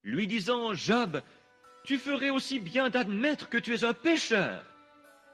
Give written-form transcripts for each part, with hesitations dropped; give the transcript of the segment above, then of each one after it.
lui disant: Job, tu ferais aussi bien d'admettre que tu es un pécheur,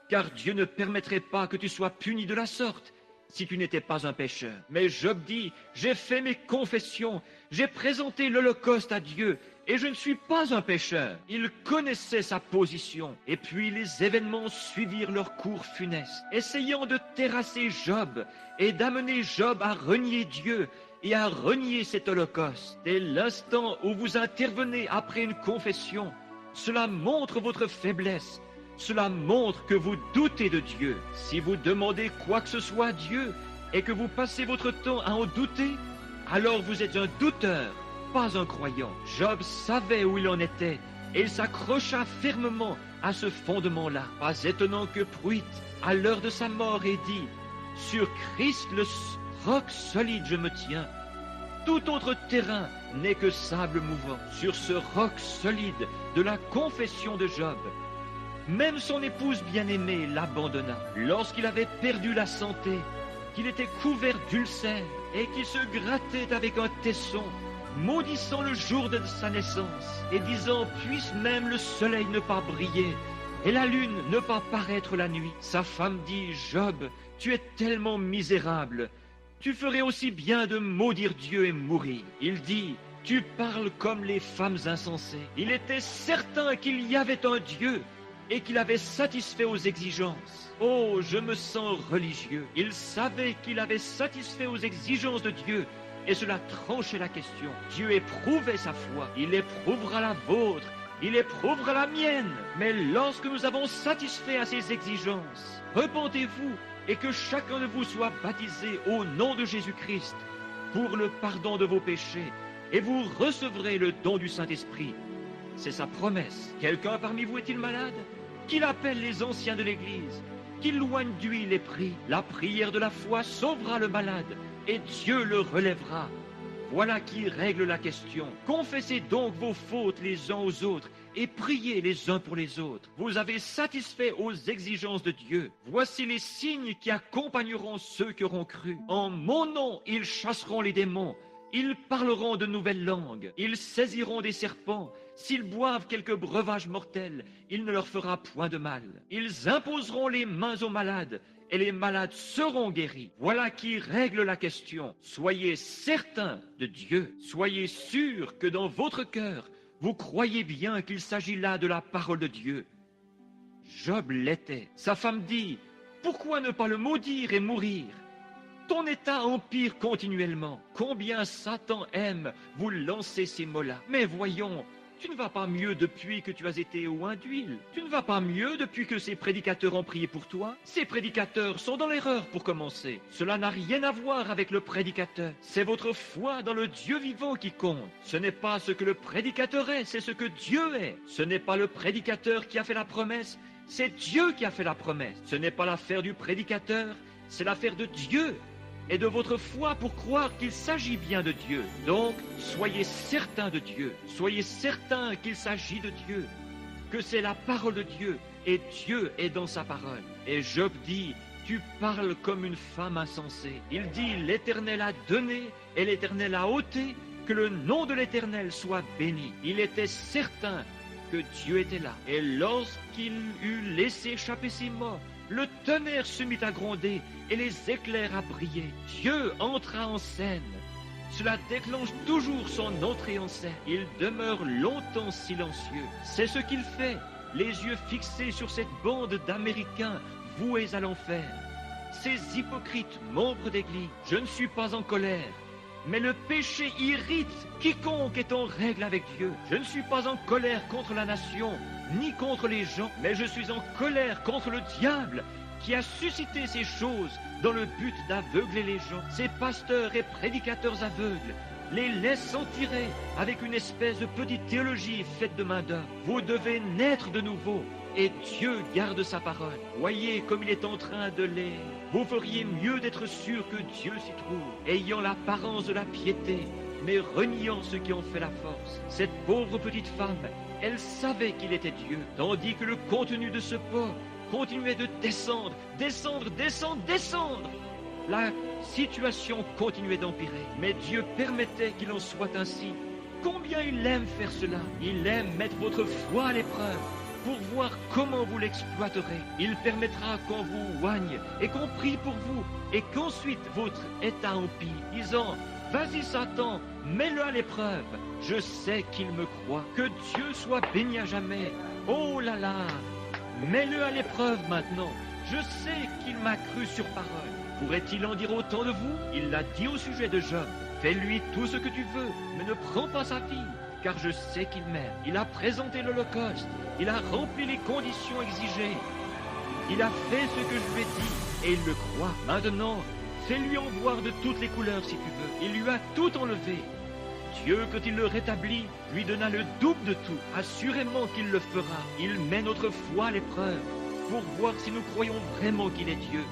car Dieu ne permettrait pas que tu sois puni de la sorte si tu n'étais pas un pécheur. Mais Job dit: j'ai fait mes confessions, j'ai présenté l'holocauste à Dieu, et je ne suis pas un pécheur. Il connaissait sa position, et puis les événements suivirent leur cours funeste, essayant de terrasser Job et d'amener Job à renier Dieu et à renier cet holocauste. Dès l'instant où vous intervenez après une confession, cela montre votre faiblesse. Cela montre que vous doutez de Dieu. Si vous demandez quoi que ce soit à Dieu et que vous passez votre temps à en douter, alors vous êtes un douteur, pas un croyant. Job savait où il en était et il s'accrocha fermement à ce fondement-là. Pas étonnant que Pruitt, à l'heure de sa mort, ait dit: sur Christ le roc solide je me tiens. Tout autre terrain n'est que sable mouvant. Sur ce roc solide de la confession de Job, même son épouse bien-aimée l'abandonna. Lorsqu'il avait perdu la santé, qu'il était couvert d'ulcères et qu'il se grattait avec un tesson, maudissant le jour de sa naissance et disant: puisse même le soleil ne pas briller et la lune ne pas paraître la nuit. Sa femme dit: Job, tu es tellement misérable, tu ferais aussi bien de maudire Dieu et mourir. Il dit: tu parles comme les femmes insensées. Il était certain qu'il y avait un Dieu et qu'il avait satisfait aux exigences. Oh, je me sens religieux. Il savait qu'il avait satisfait aux exigences de Dieu, et cela tranchait la question. Dieu éprouvait sa foi, il éprouvera la vôtre, il éprouvera la mienne. Mais lorsque nous avons satisfait à ses exigences, repentez-vous et que chacun de vous soit baptisé au nom de Jésus-Christ pour le pardon de vos péchés, et vous recevrez le don du Saint-Esprit. C'est sa promesse. Quelqu'un parmi vous est-il malade? Qu'il appelle les anciens de l'Église, qu'il loigne d'huile et prie. La prière de la foi sauvera le malade, et Dieu le relèvera. Voilà qui règle la question. Confessez donc vos fautes les uns aux autres, et priez les uns pour les autres. Vous avez satisfait aux exigences de Dieu. Voici les signes qui accompagneront ceux qui auront cru. En mon nom, ils chasseront les démons. Ils parleront de nouvelles langues, ils saisiront des serpents, s'ils boivent quelque breuvage mortel, il ne leur fera point de mal. Ils imposeront les mains aux malades, et les malades seront guéris. Voilà qui règle la question. Soyez certains de Dieu, soyez sûrs que dans votre cœur, vous croyez bien qu'il s'agit là de la parole de Dieu. Job l'était. Sa femme dit: pourquoi ne pas le maudire et mourir? Ton état empire continuellement. Combien Satan aime vous lancer ces mots-là. Mais voyons, tu ne vas pas mieux depuis que tu as été oint d'huile. Tu ne vas pas mieux depuis que ces prédicateurs ont prié pour toi. Ces prédicateurs sont dans l'erreur pour commencer. Cela n'a rien à voir avec le prédicateur. C'est votre foi dans le Dieu vivant qui compte. Ce n'est pas ce que le prédicateur est, c'est ce que Dieu est. Ce n'est pas le prédicateur qui a fait la promesse, c'est Dieu qui a fait la promesse. Ce n'est pas l'affaire du prédicateur, c'est l'affaire de Dieu et de votre foi pour croire qu'il s'agit bien de Dieu. Donc, soyez certains de Dieu, soyez certains qu'il s'agit de Dieu, que c'est la parole de Dieu, et Dieu est dans sa parole. Et Job dit: tu parles comme une femme insensée. Il dit: l'Éternel a donné, et l'Éternel a ôté, que le nom de l'Éternel soit béni. Il était certain que Dieu était là. Et lorsqu'il eut laissé échapper ses mots, le tonnerre se mit à gronder et les éclairs à briller. Dieu entra en scène. Cela déclenche toujours son entrée en scène. Il demeure longtemps silencieux. C'est ce qu'il fait, les yeux fixés sur cette bande d'Américains voués à l'enfer. Ces hypocrites membres d'Église, je ne suis pas en colère, mais le péché irrite quiconque est en règle avec Dieu. Je ne suis pas en colère contre la nation, ni contre les gens, mais je suis en colère contre le diable qui a suscité ces choses dans le but d'aveugler les gens. Ces pasteurs et prédicateurs aveugles les laissent s'en tirer avec une espèce de petite théologie faite de main d'homme. Vous devez naître de nouveau, et Dieu garde sa parole. Voyez comme il est en train de les... Vous feriez mieux d'être sûr que Dieu s'y trouve, ayant l'apparence de la piété, mais reniant ce qui en fait la force. Cette pauvre petite femme, elle savait qu'il était Dieu, tandis que le contenu de ce pot continuait de descendre, descendre, descendre, descendre. La situation continuait d'empirer, mais Dieu permettait qu'il en soit ainsi combien il aime faire cela. Il aime mettre votre foi à l'épreuve pour voir comment vous l'exploiterez. Il permettra qu'on vous oigne et qu'on prie pour vous et qu'ensuite votre état empire, disant « Vas-y Satan, mets-le à l'épreuve. Je sais qu'il me croit. Que Dieu soit béni à jamais. Oh là là, mets-le à l'épreuve maintenant. Je sais qu'il m'a cru sur parole. Pourrait-il en dire autant de vous? Il l'a dit au sujet de Job. Fais-lui tout ce que tu veux, mais ne prends pas sa fille, car je sais qu'il m'aime. Il a présenté l'Holocauste. Il a rempli les conditions exigées. Il a fait ce que je lui ai dit, et il le croit. Maintenant, fais-lui en voir de toutes les couleurs si tu veux. Il lui a tout enlevé. Dieu, quand il le rétablit, lui donna le double de tout. Assurément qu'il le fera. Il met notre foi à l'épreuve pour voir si nous croyons vraiment qu'il est Dieu.